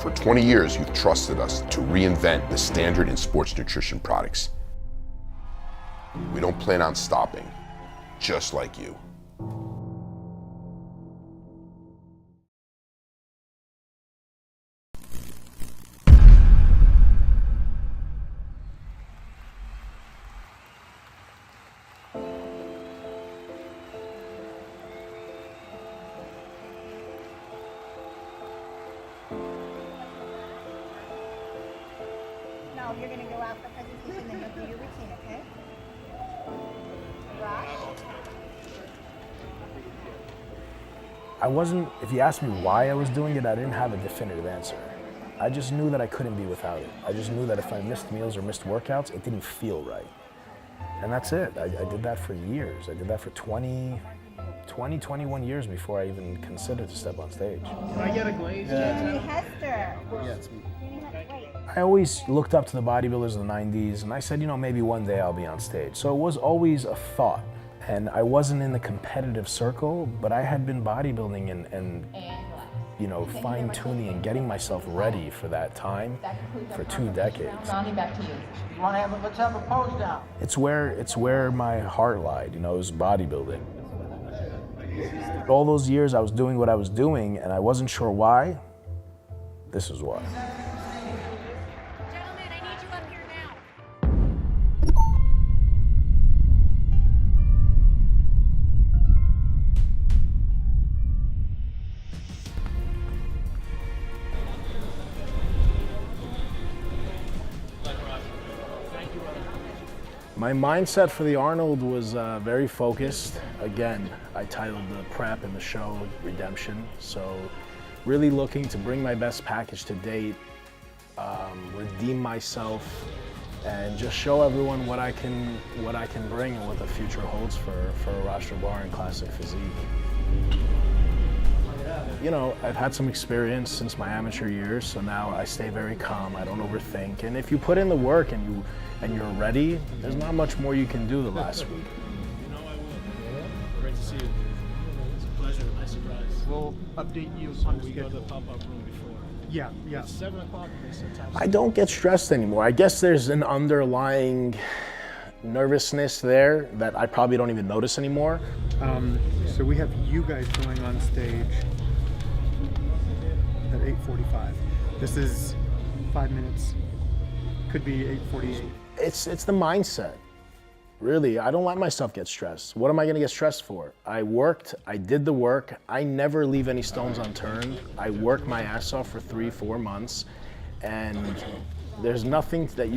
For 20 years, you've trusted us to reinvent the standard in sports nutrition products. We don't plan on stopping, just like you. No, you're going to go out for presentation and you'll do your routine, okay? Arash? I wasn't, if you asked me why I was doing it, I didn't have a definitive answer. I just knew that I couldn't be without it. I just knew that if I missed meals or missed workouts, it didn't feel right. And that's it. I did that for years. I did that for 21 years before I even considered to step on stage. Can I get a glaze? Jamie Hester. Yeah, it's me. Wait. I always looked up to the bodybuilders in the 90s, and I said, you know, maybe one day I'll be on stage. So it was always a thought. And I wasn't in the competitive circle, but I had been bodybuilding and you know, fine-tuning and getting myself ready for that time for 2 decades. Rounding back to you. You want to have let's have a pose now. It's where my heart lied, you know, it was bodybuilding. All those years I was doing what I was doing, and I wasn't sure why. This is why. Gentlemen, I need you up here now. My mindset for the Arnold was very focused. Again, I titled the prep and the show Redemption. So really looking to bring my best package to date, redeem myself, and just show everyone what I can bring and what the future holds for Arash Rahbar and classic physique. You know, I've had some experience since my amateur years, so now I stay very calm. I don't overthink, and if you put in the work and you're ready, there's not much more you can do the last week. You know I will. Great to see you. It's a pleasure. Nice surprise. We'll update you on the We go to schedule. the pop-up room before. Yeah. It's 7 o'clock. They said time. I don't get stressed anymore. I guess there's an underlying nervousness there that I probably don't even notice anymore. So we have you guys going on stage at 8:45. This is 5 minutes. Could be 8:48. It's the mindset. Really, I don't let myself get stressed. What am I gonna get stressed for? I worked, I did the work. I never leave any stones unturned. I worked my ass off for 3-4 months, and there's nothing that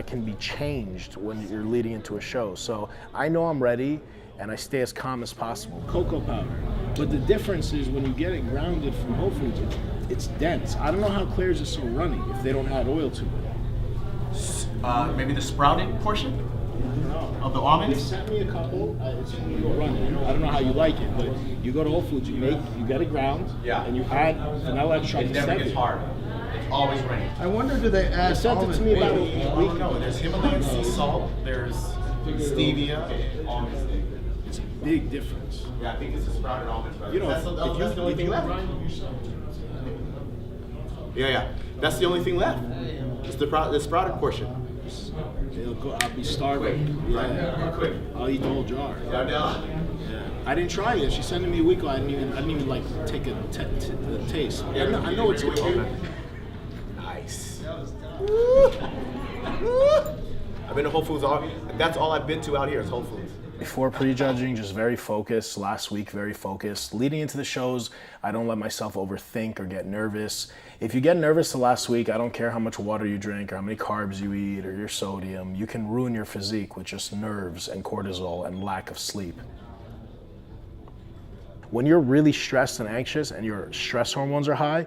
can be changed when you're leading into a show. So I know I'm ready, and I stay as calm as possible. Cocoa powder. But the difference is when you get it grounded from Whole Foods, it's dense. I don't know how Claire's is so runny if they don't add oil to it. Maybe the sprouted portion of the They almonds. sent me a couple. It's when you go running. I don't know how you like it, but you go to Whole Foods, you get it ground, Yeah. and you add vanilla extract. It never gets hard. It's always runny. I wonder, do they They add sent it to me about a week ago. No, there's Himalayan sea salt. There's stevia. Almonds. It's a big difference. Yeah, I think it's a sprouted almonds. You know, that's the only thing left. Yeah. That's the only thing left. It's the sprouted portion. I'll be starving. Yeah. Quick. I'll eat the whole jar. Yeah. Yeah. I didn't try it. She sent it me a week ago. I didn't even like take a taste. I know it's good. Nice. I've been to Whole Foods. That's all I've been to out here is Whole Foods. Before prejudging, just very focused. Last week, very focused. Leading into the shows, I don't let myself overthink or get nervous. If you get nervous the last week, I don't care how much water you drink or how many carbs you eat or your sodium. You can ruin your physique with just nerves and cortisol and lack of sleep. When you're really stressed and anxious and your stress hormones are high,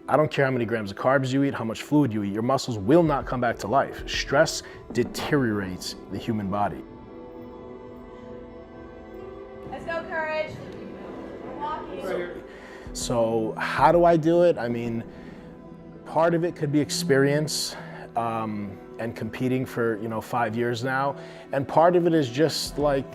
I don't care how many grams of carbs you eat, how much fluid you eat, your muscles will not come back to life. Stress deteriorates the human body. Let's go, Courage. We're walking. So how do I do it? I mean, part of it could be experience and competing for 5 years now, and part of it is just like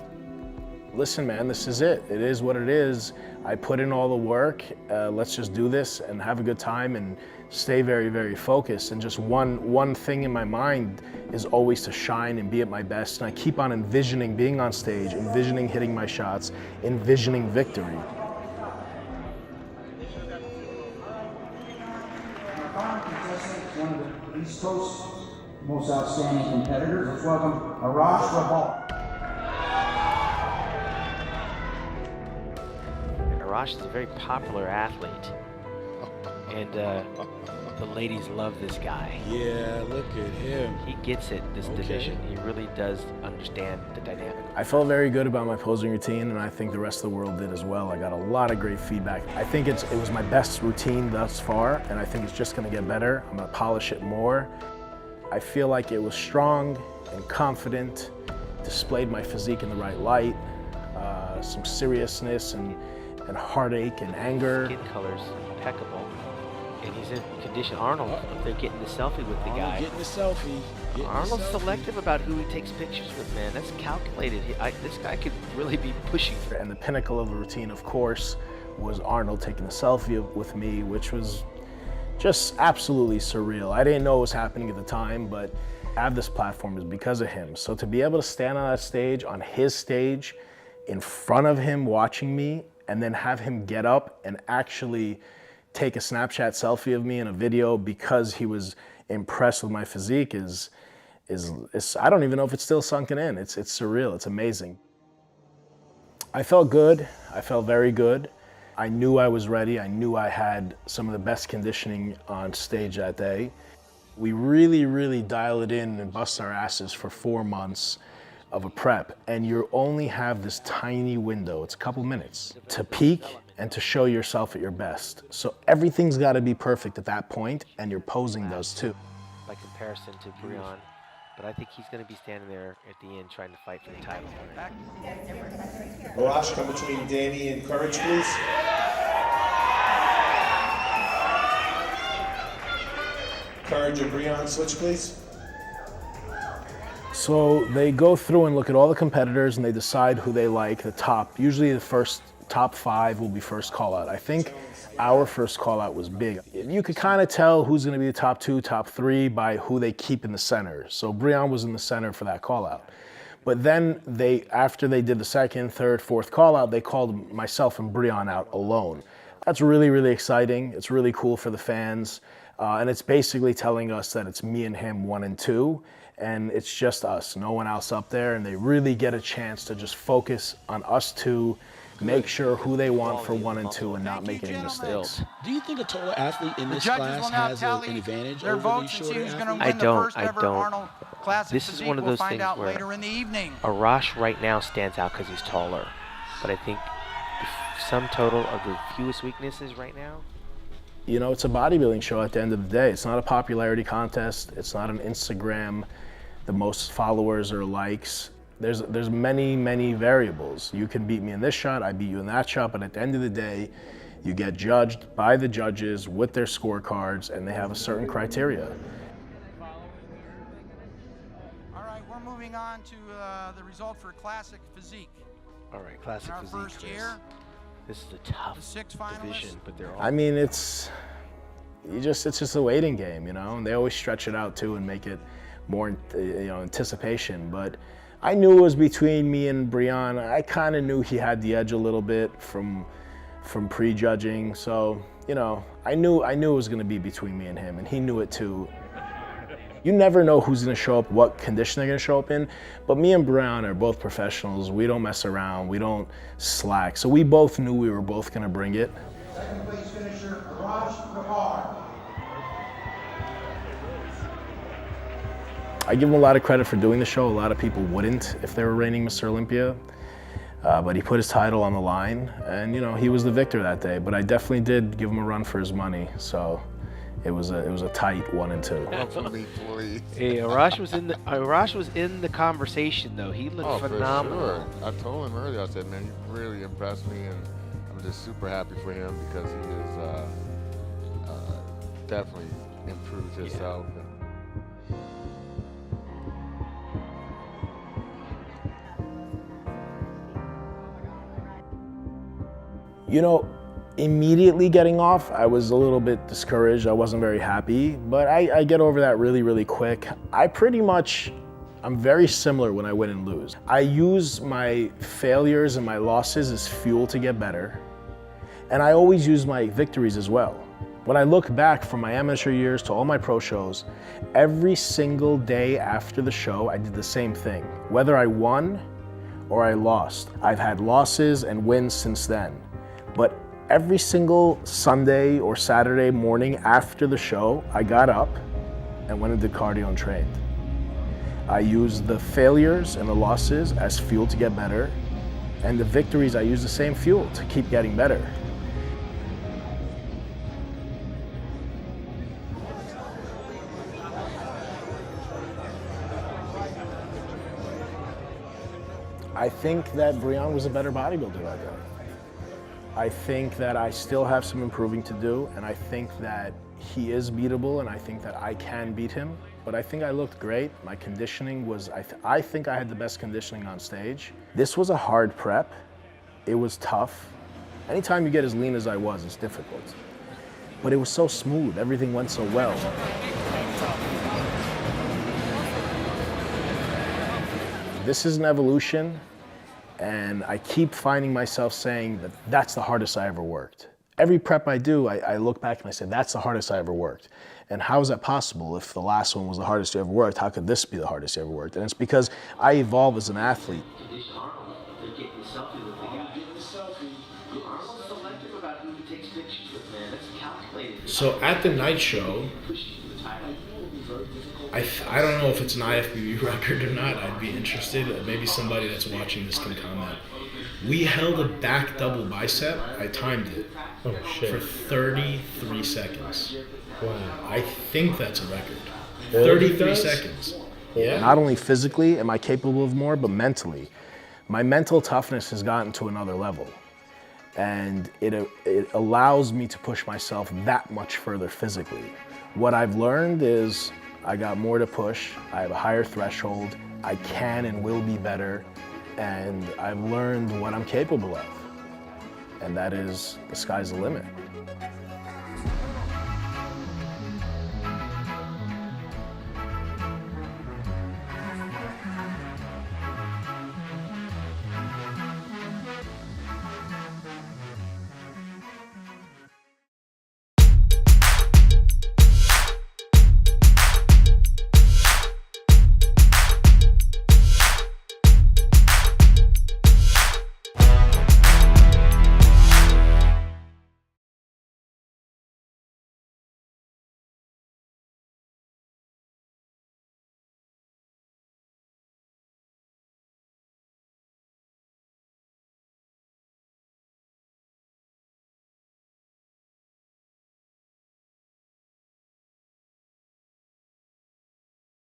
listen, man, this is it. It is what it is. I put in all the work. Let's just do this and have a good time and stay very, very focused. And just one thing in my mind is always to shine and be at my best. And I keep on envisioning being on stage, envisioning hitting my shots, envisioning victory. One of the East Coast's most outstanding competitors. Let's welcome Arash Rahbar. Arash is a very popular athlete, and the ladies love this guy. Yeah, look at him. He gets it, this division. He really does understand the dynamic. I felt very good about my posing routine, and I think the rest of the world did as well. I got a lot of great feedback. I think it was my best routine thus far, and I think it's just gonna get better. I'm gonna polish it more. I feel like it was strong and confident, displayed my physique in the right light, some seriousness and heartache and anger. Skin color's impeccable, and he's in condition. Arnold, they're getting the selfie with the guy. Getting the selfie. Arnold's selective about who he takes pictures with, man. That's calculated. This guy could really be pushing. And the pinnacle of the routine, of course, was Arnold taking a selfie with me, which was just absolutely surreal. I didn't know what was happening at the time, but to have this platform is because of him. So to be able to stand on that stage, on his stage, in front of him watching me, and then have him get up and actually take a Snapchat selfie of me in a video because he was impressed with my physique is I don't even know if it's still sunken in. It's surreal, it's amazing. I felt good, I felt very good. I knew I was ready, I knew I had some of the best conditioning on stage that day. We really, really dialed it in and bust our asses for 4 months of a prep, and you only have this tiny window, it's a couple minutes, to peak and to show yourself at your best. So everything's gotta be perfect at that point, and your posing does too. By comparison to Breon, but I think he's going to be standing there at the end trying to fight for the title. Arash, come between Danny and Courage, please. Courage and Breon, switch, please. So they go through and look at all the competitors and they decide who they like, the top. Usually the first top 5 will be first call out. I think our first call out was big. You could kind of tell who's gonna be the top 2, top 3 by who they keep in the center. So Breon was in the center for that call out. But then after they did the 2nd, 3rd, 4th call out, they called myself and Breon out alone. That's really, really exciting. It's really cool for the fans. And it's basically telling us that it's me and him 1 and 2. And it's just us, no one else up there, and they really get a chance to just focus on us 2, make sure who they want for 1 and 2 and not make any mistakes. Do you think a taller athlete in this class has an advantage over these shorter athletes? I don't. This is one of those things where Arash right now stands out because he's taller. But I think the sum total of the fewest weaknesses right now. You know, it's a bodybuilding show at the end of the day. It's not a popularity contest. It's not an Instagram, the most followers or likes. There's many, many variables. You can beat me in this shot, I beat you in that shot, but at the end of the day, you get judged by the judges with their scorecards, and they have a certain criteria. All right, we're moving on to the result for Classic Physique. All right, Classic Physique. In our first year, this is a tough division, but they're all. I mean, it's just a waiting game, you know. And they always stretch it out too and make it more, anticipation. But I knew it was between me and Breon. I kind of knew he had the edge a little bit from prejudging. So, I knew it was going to be between me and him, and he knew it too. You never know who's going to show up, what condition they're going to show up in. But me and Breon are both professionals. We don't mess around. We don't slack. So we both knew we were both going to bring it. Second place finisher, Arash Rahbar. I give him a lot of credit for doing the show. A lot of people wouldn't if they were reigning Mr. Olympia. But he put his title on the line, and he was the victor that day. But I definitely did give him a run for his money. So it was a tight 1 and 2. Hey, Arash was in the conversation though. He looked phenomenal. For sure. I told him earlier. I said, man, he really impressed me, and I'm just super happy for him because he has definitely improved himself. Yeah. You know, immediately getting off, I was a little bit discouraged. I wasn't very happy, but I get over that really, really quick. I'm very similar when I win and lose. I use my failures and my losses as fuel to get better. And I always use my victories as well. When I look back from my amateur years to all my pro shows, every single day after the show, I did the same thing. Whether I won or I lost. I've had losses and wins since then. But every single Sunday or Saturday morning after the show, I got up and went and did cardio and trained. I used the failures and the losses as fuel to get better, and the victories, I used the same fuel to keep getting better. I think that Brian was a better bodybuilder that day. I think that I still have some improving to do, and I think that he is beatable, and I think that I can beat him. But I think I looked great. My conditioning was, I think I had the best conditioning on stage. This was a hard prep. It was tough. Anytime you get as lean as I was, it's difficult. But it was so smooth. Everything went so well. This is an evolution, and I keep finding myself saying that that's the hardest I ever worked. Every prep I do, I look back and I say, that's the hardest I ever worked. And how is that possible? If the last one was the hardest you ever worked, how could this be the hardest you ever worked? And it's because I evolve as an athlete. So at the night show, I don't know if it's an IFBB record or not. I'd be interested. Maybe somebody that's watching this can comment. We held a back double bicep. I timed it for 33 seconds. Wow. I think that's a record. 33 seconds. Yeah. Not only physically am I capable of more, but mentally. My mental toughness has gotten to another level. And it allows me to push myself that much further physically. What I've learned is I got more to push. I have a higher threshold. I can and will be better. And I've learned what I'm capable of. And that is, the sky's the limit.